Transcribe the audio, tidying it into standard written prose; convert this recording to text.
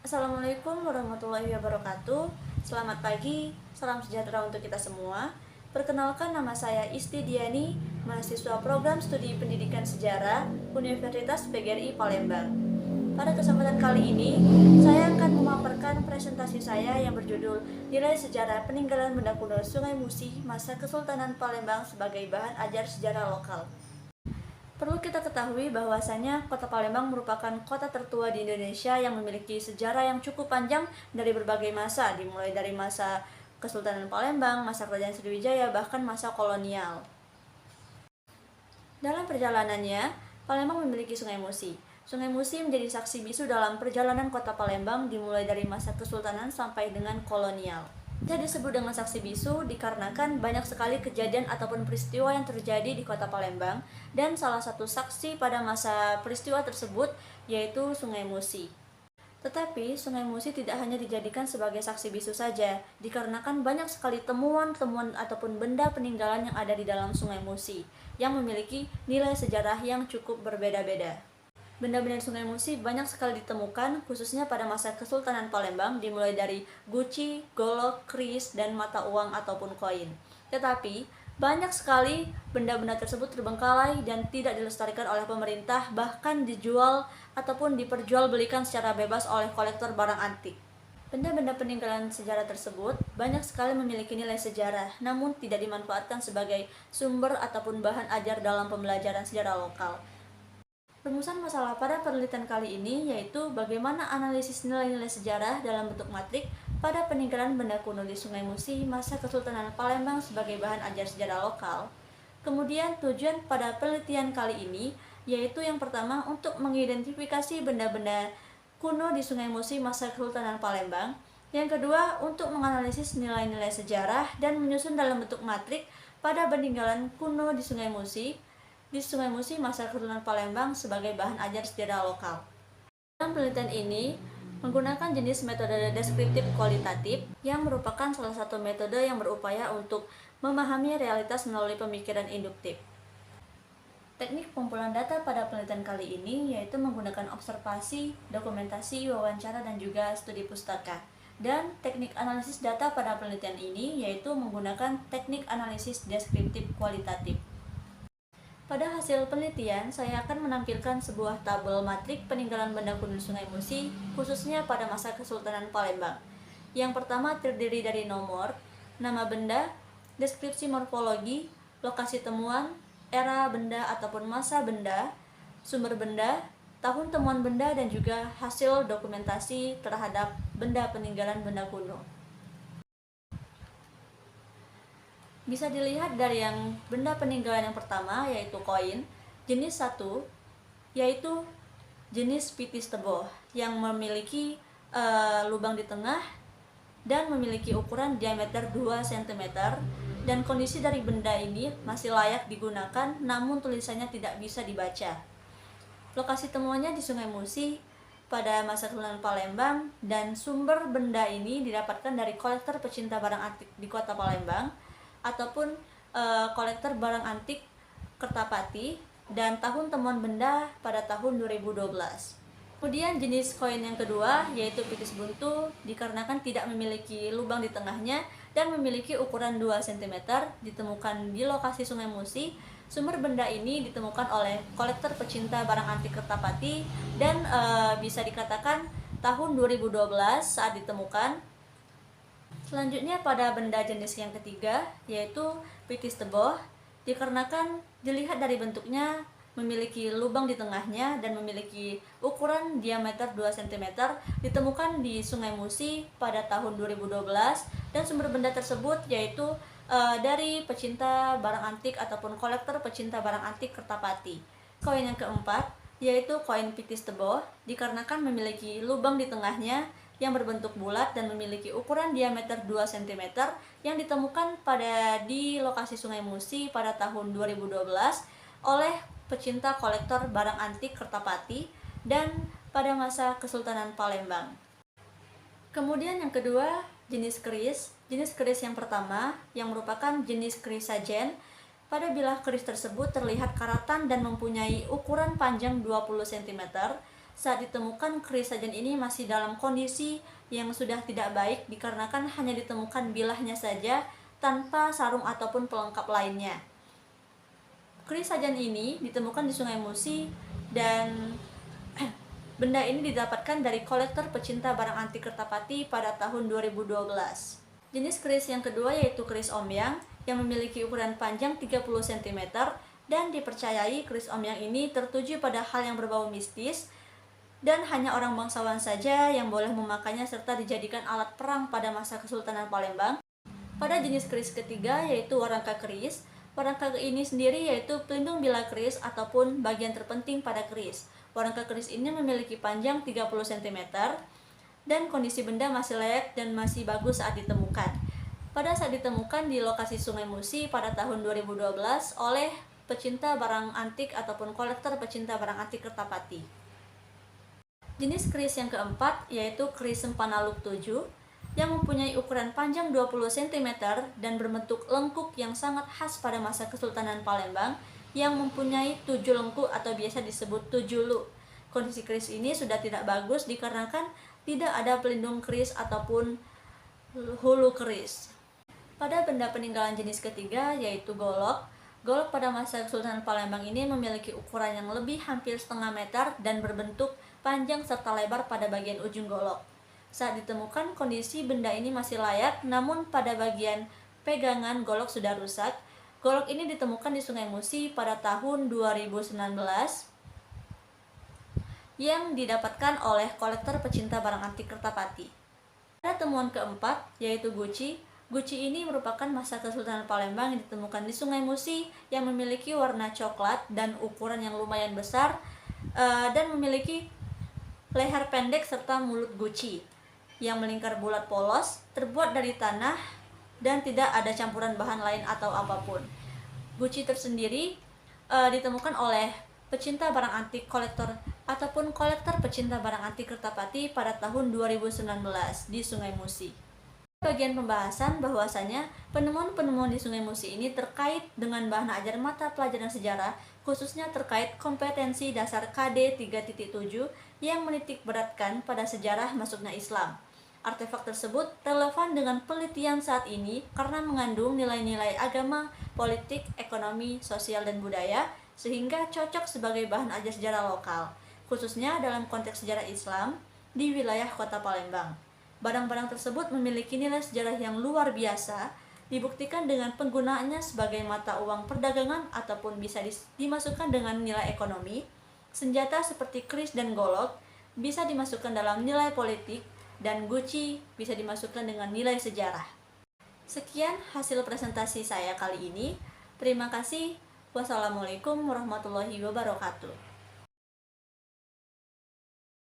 Assalamualaikum warahmatullahi wabarakatuh. Selamat pagi, salam sejahtera untuk kita semua. Perkenalkan, nama saya Isti Diani, mahasiswa program studi pendidikan sejarah Universitas PGRI Palembang. Pada kesempatan kali ini, saya akan memaparkan presentasi saya yang berjudul Nilai Sejarah Peninggalan Benda Kuno Sungai Musi Masa Kesultanan Palembang sebagai bahan ajar sejarah lokal. Perlu kita ketahui bahwasanya Kota Palembang merupakan kota tertua di Indonesia yang memiliki sejarah yang cukup panjang dari berbagai masa, dimulai dari masa Kesultanan Palembang, masa Kerajaan Sriwijaya, bahkan masa kolonial. Dalam perjalanannya, Palembang memiliki Sungai Musi. Sungai Musi menjadi saksi bisu dalam perjalanan Kota Palembang dimulai dari masa Kesultanan sampai dengan kolonial. Dia disebut dengan saksi bisu dikarenakan banyak sekali kejadian ataupun peristiwa yang terjadi di Kota Palembang, dan salah satu saksi pada masa peristiwa tersebut yaitu Sungai Musi. Tetapi Sungai Musi tidak hanya dijadikan sebagai saksi bisu saja, dikarenakan banyak sekali temuan-temuan ataupun benda peninggalan yang ada di dalam Sungai Musi yang memiliki nilai sejarah yang cukup berbeda-beda. Benda-benda Sungai Musi banyak sekali ditemukan, khususnya pada masa Kesultanan Palembang, dimulai dari guci, golok, keris, dan mata uang ataupun koin. Tetapi, banyak sekali benda-benda tersebut terbengkalai dan tidak dilestarikan oleh pemerintah, bahkan dijual ataupun diperjualbelikan secara bebas oleh kolektor barang antik. Benda-benda peninggalan sejarah tersebut banyak sekali memiliki nilai sejarah, namun tidak dimanfaatkan sebagai sumber ataupun bahan ajar dalam pembelajaran sejarah lokal. Rumusan masalah pada penelitian kali ini yaitu bagaimana analisis nilai-nilai sejarah dalam bentuk matrik pada peninggalan benda kuno di Sungai Musi masa Kesultanan Palembang sebagai bahan ajar sejarah lokal. Kemudian tujuan pada penelitian kali ini yaitu yang pertama untuk mengidentifikasi benda-benda kuno di Sungai Musi masa Kesultanan Palembang. Yang kedua untuk menganalisis nilai-nilai sejarah dan menyusun dalam bentuk matrik pada peninggalan kuno di Sungai Musi masa Kesultanan Palembang sebagai bahan ajar sejarah lokal. Dalam penelitian ini menggunakan jenis metode deskriptif kualitatif yang merupakan salah satu metode yang berupaya untuk memahami realitas melalui pemikiran induktif. Teknik pengumpulan data pada penelitian kali ini yaitu menggunakan observasi, dokumentasi, wawancara, dan juga studi pustaka. Dan teknik analisis data pada penelitian ini yaitu menggunakan teknik analisis deskriptif kualitatif. Pada hasil penelitian, saya akan menampilkan sebuah tabel matrik peninggalan benda kuno Sungai Musi, khususnya pada masa Kesultanan Palembang. Yang pertama terdiri dari nomor, nama benda, deskripsi morfologi, lokasi temuan, era benda ataupun masa benda, sumber benda, tahun temuan benda, dan juga hasil dokumentasi terhadap benda peninggalan benda kuno. Bisa dilihat dari yang benda peninggalan yang pertama yaitu koin jenis 1 yaitu jenis pitis teboh yang memiliki lubang di tengah dan memiliki ukuran diameter 2 cm, dan kondisi dari benda ini masih layak digunakan namun tulisannya tidak bisa dibaca. Lokasi temuannya di Sungai Musi pada masa Kesultanan Palembang, dan sumber benda ini didapatkan dari kolektor pecinta barang antik di Kota Palembang ataupun kolektor barang antik Kertapati, dan tahun temuan benda pada tahun 2012. Kemudian jenis koin yang kedua yaitu pitis buntu dikarenakan tidak memiliki lubang di tengahnya dan memiliki ukuran 2 cm, ditemukan di lokasi Sungai Musi. Sumber benda ini ditemukan oleh kolektor pecinta barang antik Kertapati dan bisa dikatakan tahun 2012 saat ditemukan. Selanjutnya pada benda jenis yang ketiga yaitu pitis teboh, dikarenakan dilihat dari bentuknya memiliki lubang di tengahnya dan memiliki ukuran diameter 2 cm, ditemukan di Sungai Musi pada tahun 2012, dan sumber benda tersebut yaitu dari pecinta barang antik ataupun kolektor pecinta barang antik Kertapati. Koin yang keempat yaitu koin pitis teboh, dikarenakan memiliki lubang di tengahnya yang berbentuk bulat dan memiliki ukuran diameter 2 cm yang ditemukan di lokasi Sungai Musi pada tahun 2012 oleh pecinta kolektor barang antik Kertapati dan pada masa Kesultanan Palembang. Kemudian yang kedua jenis keris. Jenis keris yang pertama yang merupakan jenis keris sajen. Pada bilah keris tersebut terlihat karatan dan mempunyai ukuran panjang 20 cm Saat ditemukan, keris sajen ini masih dalam kondisi yang sudah tidak baik dikarenakan hanya ditemukan bilahnya saja tanpa sarung ataupun pelengkap lainnya. Keris sajen ini ditemukan di Sungai Musi dan benda ini didapatkan dari kolektor pecinta barang antik Kertapati pada tahun 2012. Jenis keris yang kedua yaitu keris ombyang yang memiliki ukuran panjang 30 cm dan dipercayai keris ombyang ini tertuju pada hal yang berbau mistis dan hanya orang bangsawan saja yang boleh memakainya serta dijadikan alat perang pada masa Kesultanan Palembang. Pada jenis keris ketiga yaitu warangka keris. Warangka ini sendiri yaitu pelindung bilah keris ataupun bagian terpenting pada keris. Warangka keris ini memiliki panjang 30 cm dan kondisi benda masih layak dan masih bagus saat ditemukan. Pada saat ditemukan di lokasi Sungai Musi pada tahun 2012 oleh pecinta barang antik ataupun kolektor pecinta barang antik Kertapati. Jenis keris yang keempat yaitu keris Sempanaluk 7 yang mempunyai ukuran panjang 20 cm dan berbentuk lengkuk yang sangat khas pada masa Kesultanan Palembang yang mempunyai 7 lengkuk atau biasa disebut 7 lu. Kondisi keris ini sudah tidak bagus dikarenakan tidak ada pelindung keris ataupun hulu keris. Pada benda peninggalan jenis ketiga yaitu golok. Golok pada masa Kesultanan Palembang ini memiliki ukuran yang lebih hampir setengah meter dan berbentuk panjang serta lebar pada bagian ujung golok. Saat ditemukan kondisi benda ini masih layak, namun pada bagian pegangan golok sudah rusak. Golok ini ditemukan di Sungai Musi pada tahun 2019 yang didapatkan oleh kolektor pecinta barang antik Kertapati. Pada temuan keempat yaitu guci. Guci ini merupakan masa Kesultanan Palembang yang ditemukan di Sungai Musi yang memiliki warna coklat dan ukuran yang lumayan besar dan memiliki leher pendek serta mulut guci yang melingkar bulat polos, terbuat dari tanah dan tidak ada campuran bahan lain atau apapun. Guci tersendiri ditemukan oleh pecinta barang antik kolektor ataupun kolektor pecinta barang antik Kertapati pada tahun 2019 di Sungai Musi. Bagian pembahasan bahwasanya penemuan-penemuan di Sungai Musi ini terkait dengan bahan ajar mata pelajaran sejarah, khususnya terkait kompetensi dasar KD 3.7 yang menitik beratkan pada sejarah masuknya Islam. Artefak tersebut relevan dengan penelitian saat ini karena mengandung nilai-nilai agama, politik, ekonomi, sosial, dan budaya, sehingga cocok sebagai bahan ajar sejarah lokal, khususnya dalam konteks sejarah Islam di wilayah Kota Palembang. Barang-barang tersebut memiliki nilai sejarah yang luar biasa, dibuktikan dengan penggunaannya sebagai mata uang perdagangan ataupun bisa dimasukkan dengan nilai ekonomi. Senjata seperti keris dan golok bisa dimasukkan dalam nilai politik, dan guci bisa dimasukkan dengan nilai sejarah. Sekian hasil presentasi saya kali ini. Terima kasih. Wassalamualaikum warahmatullahi wabarakatuh.